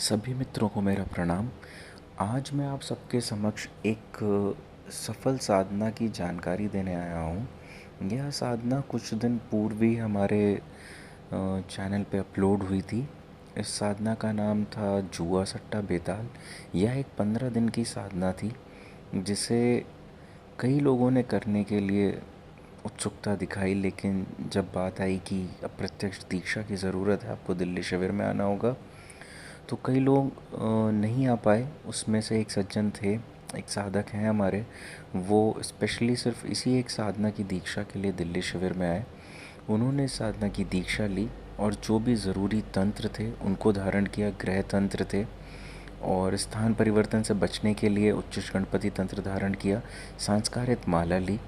सभी मित्रों को मेरा प्रणाम। आज मैं आप सबके समक्ष एक सफल साधना की जानकारी देने आया हूँ। यह साधना कुछ दिन पूर्व ही हमारे चैनल पे अपलोड हुई थी। इस साधना का नाम था जुआ सट्टा बेताल। यह एक 15 दिन की साधना थी जिसे कई लोगों ने करने के लिए उत्सुकता दिखाई, लेकिन जब बात आई कि अप्रत्यक्ष दीक्षा की ज़रूरत है, आपको दिल्ली शिविर में आना होगा, तो कई लोग नहीं आ पाए। उसमें से एक सज्जन थे, एक साधक हैं हमारे, वो स्पेशली सिर्फ इसी एक साधना की दीक्षा के लिए दिल्ली शिविर में आए। उन्होंने इस साधना की दीक्षा ली और जो भी ज़रूरी तंत्र थे उनको धारण किया। ग्रह तंत्र थे और स्थान परिवर्तन से बचने के लिए उच्चिष्ट गणपति तंत्र धारण किया। सांस्कारिक माला ली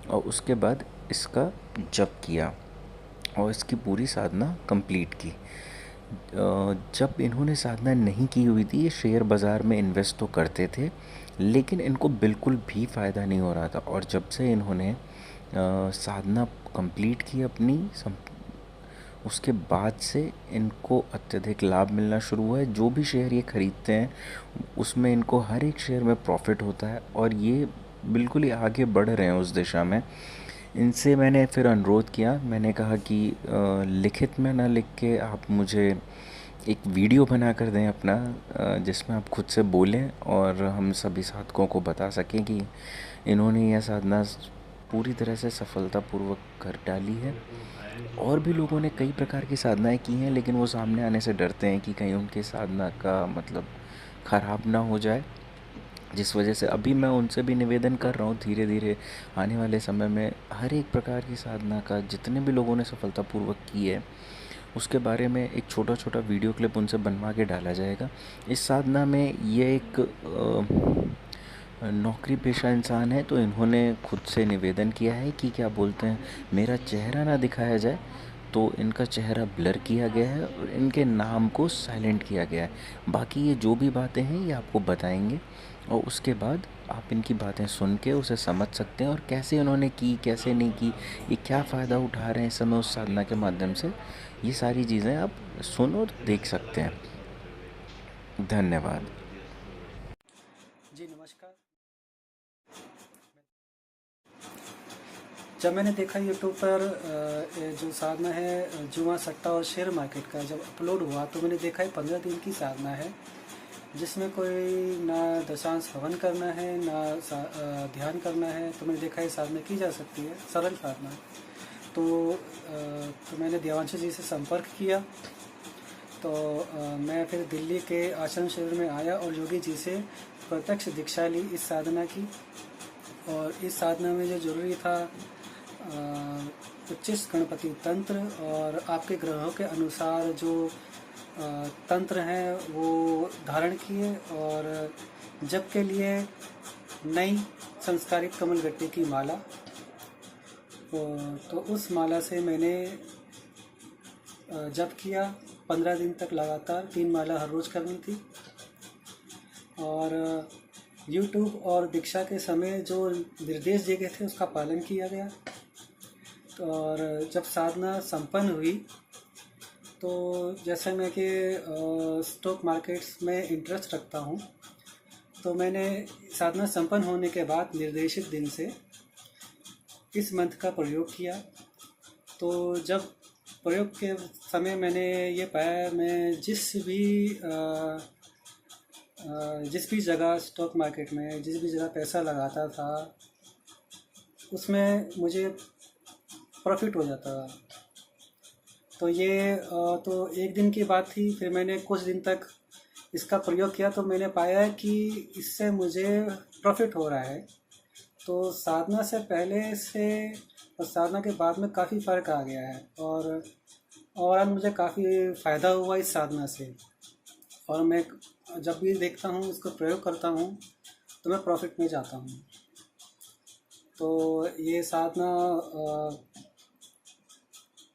और उसके बाद इसका जप किया और इसकी पूरी साधना कंप्लीट की। जब इन्होंने साधना नहीं की हुई थी, ये शेयर बाज़ार में इन्वेस्ट तो करते थे, लेकिन इनको बिल्कुल भी फ़ायदा नहीं हो रहा था। और जब से इन्होंने साधना कंप्लीट की अपनी उसके बाद से इनको अत्यधिक लाभ मिलना शुरू हुआ है। जो भी शेयर ये ख़रीदते हैं उसमें इनको हर एक शेयर में प्रॉफिट होता है और ये बिल्कुल ही आगे बढ़ रहे हैं उस दिशा में। इनसे मैंने फिर अनुरोध किया, मैंने कहा कि लिखित में ना लिख के आप मुझे एक वीडियो बना कर दें अपना, जिसमें आप खुद से बोलें और हम सभी साधकों को बता सकें कि इन्होंने यह साधना पूरी तरह से सफलतापूर्वक कर डाली है। और भी लोगों ने कई प्रकार की साधनाएं की हैं, लेकिन वो सामने आने से डरते हैं कि कहीं उनकी साधना का मतलब ख़राब ना हो जाए, जिस वजह से अभी मैं उनसे भी निवेदन कर रहा हूँ धीरे धीरे आने वाले समय में हर एक प्रकार की साधना का जितने भी लोगों ने सफलतापूर्वक की है उसके बारे में एक छोटा छोटा वीडियो क्लिप उनसे बनवा के डाला जाएगा। इस साधना में ये एक नौकरी पेशा इंसान है, तो इन्होंने खुद से निवेदन किया है कि क्या बोलते हैं, मेरा चेहरा ना दिखाया जाए, तो इनका चेहरा ब्लर किया गया है और इनके नाम को साइलेंट किया गया है। बाकी ये जो भी बातें हैं ये आपको बताएंगे और उसके बाद आप इनकी बातें सुन के उसे समझ सकते हैं और कैसे उन्होंने की, कैसे नहीं की, ये क्या फ़ायदा उठा रहे हैं इस समय उस साधना के माध्यम से, ये सारी चीज़ें आप सुन और देख सकते हैं। धन्यवाद। जी नमस्कार। जब मैंने देखा यूट्यूब पर ये जो साधना है जुआ सट्टा और शेयर मार्केट का जब अपलोड हुआ, तो मैंने देखा है 15 दिन की साधना है, जिसमें कोई ना दशांश हवन करना है ना ध्यान करना है। तो मैंने देखा है साधना की जा सकती है, सरल साधना। तो मैंने देवांशु जी से संपर्क किया। तो मैं फिर दिल्ली के आश्रम शिविर में आया और योगी जी से प्रत्यक्ष दीक्षा ली इस साधना की। और इस साधना में जो जरूरी था, उच्चिष्ट गणपति तंत्र और आपके ग्रहों के अनुसार जो तंत्र हैं वो धारण किए। और जप के लिए नई संस्कारित कमल गट्टे की माला, तो उस माला से मैंने जप किया 15 दिन तक लगातार। 3 माला हर रोज़ करनी थी। और यूट्यूब और दीक्षा के समय जो निर्देश दिए गए थे उसका पालन किया गया। और जब साधना संपन्न हुई, तो जैसे मैं कि स्टॉक मार्केट्स में इंटरेस्ट रखता हूँ, तो मैंने साधना संपन्न होने के बाद निर्देशित दिन से इस मंत्र का प्रयोग किया। तो जब प्रयोग के समय मैंने ये पाया, मैं जिस भी जगह स्टॉक मार्केट में जिस भी जगह पैसा लगाता था उसमें मुझे प्रॉफिट हो जाता था। तो ये तो एक दिन की बात थी। फिर मैंने कुछ दिन तक इसका प्रयोग किया, तो मैंने पाया कि इससे मुझे प्रॉफिट हो रहा है। तो साधना से पहले से और साधना के बाद में काफ़ी फ़र्क आ गया है। और मुझे काफ़ी फ़ायदा हुआ इस साधना से। और मैं जब भी देखता हूँ, इसको प्रयोग करता हूँ, तो मैं प्रॉफिट में जाता हूँ। तो ये साधना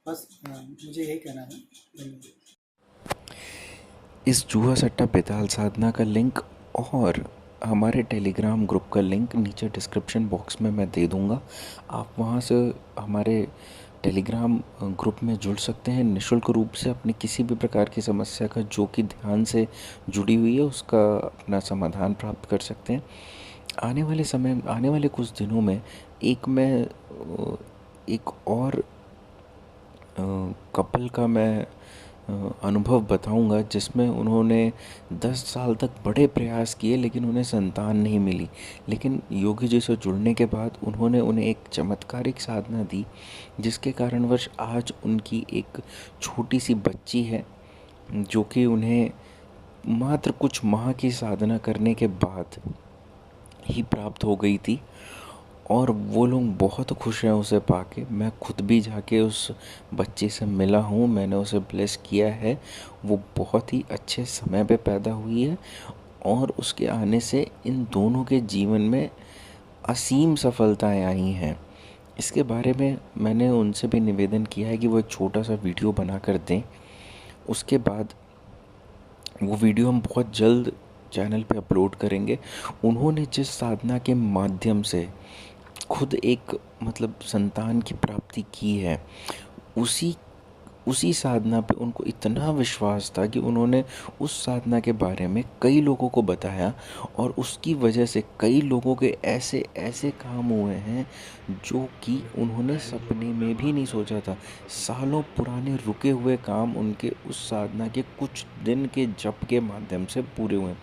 बस मुझे यही कहना है। धन्यवाद। इस जुआ सट्टा बेताल साधना का लिंक और हमारे टेलीग्राम ग्रुप का लिंक नीचे डिस्क्रिप्शन बॉक्स में मैं दे दूँगा। आप वहाँ से हमारे टेलीग्राम ग्रुप में जुड़ सकते हैं निःशुल्क रूप से। अपनी किसी भी प्रकार की समस्या का जो कि ध्यान से जुड़ी हुई है उसका अपना समाधान प्राप्त कर सकते हैं। आने वाले कुछ दिनों में एक और कपल का मैं अनुभव बताऊंगा जिसमें उन्होंने 10 साल तक बड़े प्रयास किए लेकिन उन्हें संतान नहीं मिली। लेकिन योगी जी से जुड़ने के बाद उन्होंने उन्हें एक चमत्कारिक साधना दी जिसके कारणवश आज उनकी एक छोटी सी बच्ची है जो कि उन्हें मात्र कुछ माह की साधना करने के बाद ही प्राप्त हो गई थी। और वो लोग बहुत खुश हैं उसे पाके। मैं खुद भी जाके उस बच्चे से मिला हूँ, मैंने उसे ब्लेस किया है। वो बहुत ही अच्छे समय पे पैदा हुई है और उसके आने से इन दोनों के जीवन में असीम सफलताएं आई हैं। इसके बारे में मैंने उनसे भी निवेदन किया है कि वो एक छोटा सा वीडियो बना कर दें। उसके बाद वो वीडियो हम बहुत जल्द चैनल पे अपलोड करेंगे। उन्होंने जिस साधना के माध्यम से खुद एक मतलब संतान की प्राप्ति की है, उसी उसी साधना पे उनको इतना विश्वास था कि उन्होंने उस साधना के बारे में कई लोगों को बताया और उसकी वजह से कई लोगों के ऐसे ऐसे काम हुए हैं जो कि उन्होंने सपने में भी नहीं सोचा था। सालों पुराने रुके हुए काम उनके उस साधना के कुछ दिन के जप के माध्यम से पूरे हुए।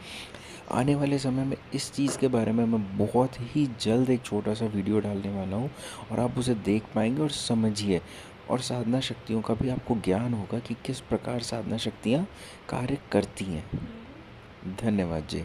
आने वाले समय में इस चीज़ के बारे में मैं बहुत ही जल्द एक छोटा सा वीडियो डालने वाला हूँ और आप उसे देख पाएंगे और समझिए। और साधना शक्तियों का भी आपको ज्ञान होगा कि किस प्रकार साधना शक्तियाँ कार्य करती हैं। धन्यवाद जी।